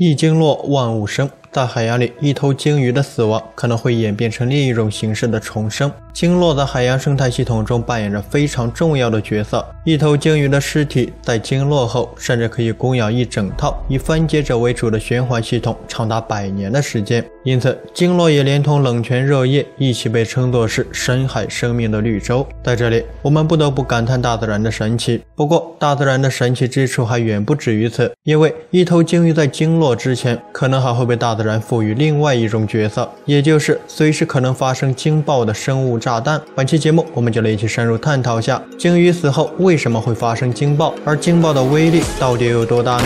一鲸落，万物生。在海洋里，一头鲸鱼的死亡可能会演变成另一种形式的重生。鲸落在海洋生态系统中扮演着非常重要的角色。一头鲸鱼的尸体在鲸落后，甚至可以供养一整套以分解者为主的循环系统长达100年的时间。因此，鲸落也连同冷泉热液一起被称作是深海生命的绿洲。在这里，我们不得不感叹大自然的神奇。不过，大自然的神奇之处还远不止于此，因为一头鲸鱼在鲸落之前，可能还会被大自然赋予另外一种角色，也就是随时可能发生鲸爆的生物炸弹。本期节目，我们就来一起深入探讨下鲸鱼死后为什么会发生鲸爆，而鲸爆的威力到底有多大呢？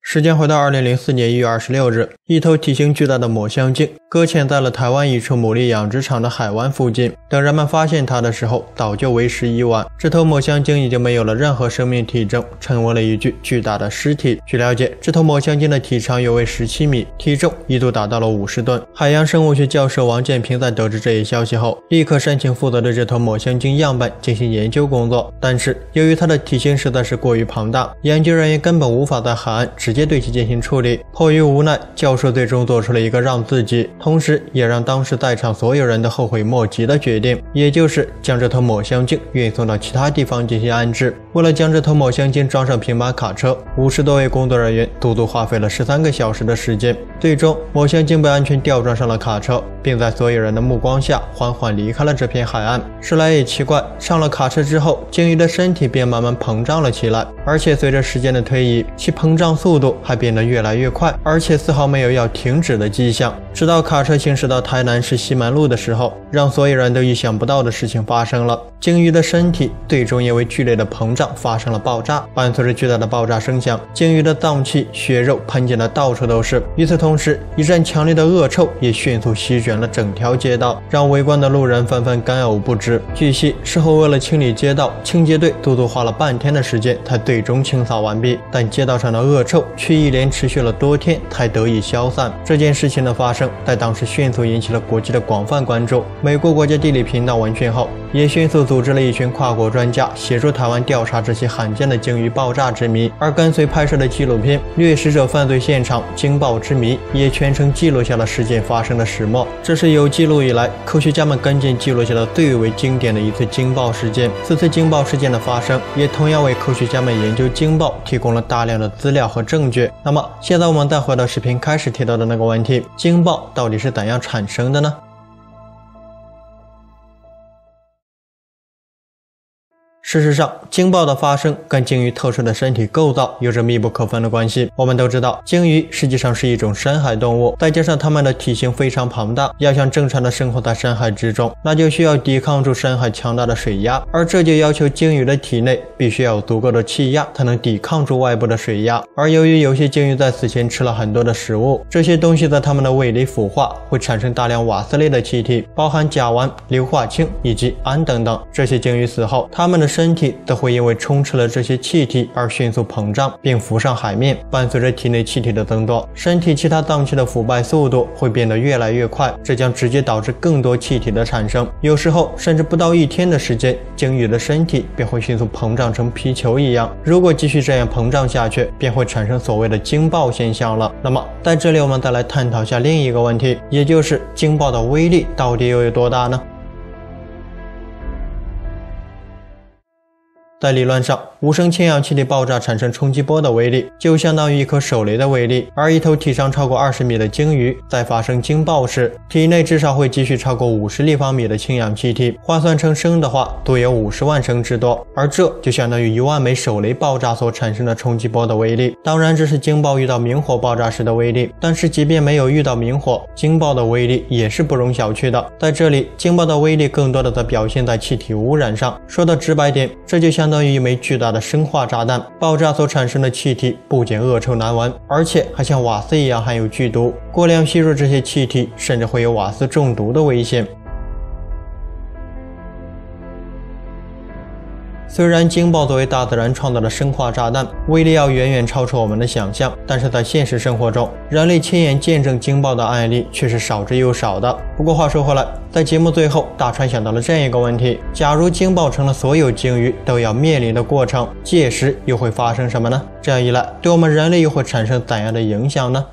时间回到2004年1月26日，一头体型巨大的抹香鲸搁浅在了台湾一处牡蛎养殖场的海湾附近。等人们发现它的时候，早就为时已晚。这头抹香鲸已经没有了任何生命体征，成为了一具巨大的尸体。据了解，这头抹香鲸的体长约为17米，体重一度达到了50吨。海洋生物学教授王建平在得知这一消息后，立刻申请负责对这头抹香鲸样本进行研究工作。但是由于它的体型实在是过于庞大，研究人员根本无法在海岸直接对其进行处理。迫于无奈，教授最终做出了一个让自己，同时也让当时在场所有人都后悔莫及的决定，也就是将这头抹香鲸运送到其他地方进行安置。为了将这头抹香鲸装上平板卡车，50多位工作人员足足花费了13个小时的时间。最终，抹香鲸被安全吊装上了卡车，并在所有人的目光下缓缓离开了这片海岸。说来也奇怪，上了卡车之后，鲸鱼的身体便慢慢膨胀了起来，而且随着时间的推移，其膨胀速度还变得越来越快，而且丝毫没有要停止的迹象。直到卡车行驶到台南市西门路的时候，让所有人都意想不到的事情发生了。鲸鱼的身体最终因为剧烈的膨胀发生了爆炸，伴随着巨大的爆炸声响，鲸鱼的脏器、血肉喷溅的到处都是。与此同时，一阵强烈的恶臭也迅速席卷了整条街道，让围观的路人纷纷干呕不止。据悉，事后为了清理街道，清洁队足足花了半天的时间才最终清扫完毕，但街道上的恶臭却一连持续了多天才得以消散。这件事情的发生在当时迅速引起了国际的广泛关注。美国国家地理频道闻讯后，也迅速组织了一群跨国专家协助台湾调查这些罕见的鲸鱼爆炸之谜。而跟随拍摄的纪录片《掠食者犯罪现场：鲸爆之谜》也全程记录下了事件发生的始末。这是有记录以来科学家们跟进记录下的最为经典的一次鲸爆事件。此次鲸爆事件的发生，也同样为科学家们研究鲸爆提供了大量的资料和证据。那么现在我们再回到视频开始提到的那个问题，鲸爆到底是怎样产生的呢？事实上，鲸爆的发生跟鲸鱼特殊的身体构造有着密不可分的关系。我们都知道，鲸鱼实际上是一种深海动物，再加上它们的体型非常庞大，要想正常的生活在深海之中，那就需要抵抗住深海强大的水压，而这就要求鲸鱼的体内必须要有足够的气压，才能抵抗住外部的水压。而由于有些鲸鱼在死前吃了很多的食物，这些东西在它们的胃里腐化，会产生大量瓦斯类的气体，包含甲烷、硫化氢以及氨等等。这些鲸鱼死后，它们的身体则会因为充斥了这些气体而迅速膨胀并浮上海面。伴随着体内气体的增多，身体其他脏器的腐败速度会变得越来越快，这将直接导致更多气体的产生。有时候甚至不到1天的时间，鲸鱼的身体便会迅速膨胀成皮球一样。如果继续这样膨胀下去，便会产生所谓的鲸爆现象了。那么在这里我们再来探讨下另一个问题，也就是鲸爆的威力到底又有多大呢？在理论上，无声氢氧气体爆炸产生冲击波的威力就相当于一颗手雷的威力，而一头体长超过20米的鲸鱼在发生鲸爆时，体内至少会积蓄超过50立方米的氢氧气体，换算成升的话，多有50万升之多，而这就相当于1万枚手雷爆炸所产生的冲击波的威力。当然，这是鲸爆遇到明火爆炸时的威力，但是即便没有遇到明火，鲸爆的威力也是不容小觑的。在这里，鲸爆的威力更多的在表现在气体污染上。说的直白点，这就相当于一枚巨大的生化炸弹，爆炸所产生的气体不仅恶臭难闻，而且还像瓦斯一样含有剧毒，过量吸入这些气体甚至会有瓦斯中毒的危险。虽然鲸爆作为大自然创造的生化炸弹，威力要远远超出我们的想象，但是在现实生活中，人类亲眼见证鲸爆的案例却是少之又少的。不过话说回来，在节目最后，大川想到了这样一个问题：假如鲸爆成了所有鲸鱼都要面临的过程，届时又会发生什么呢？这样一来，对我们人类又会产生怎样的影响呢？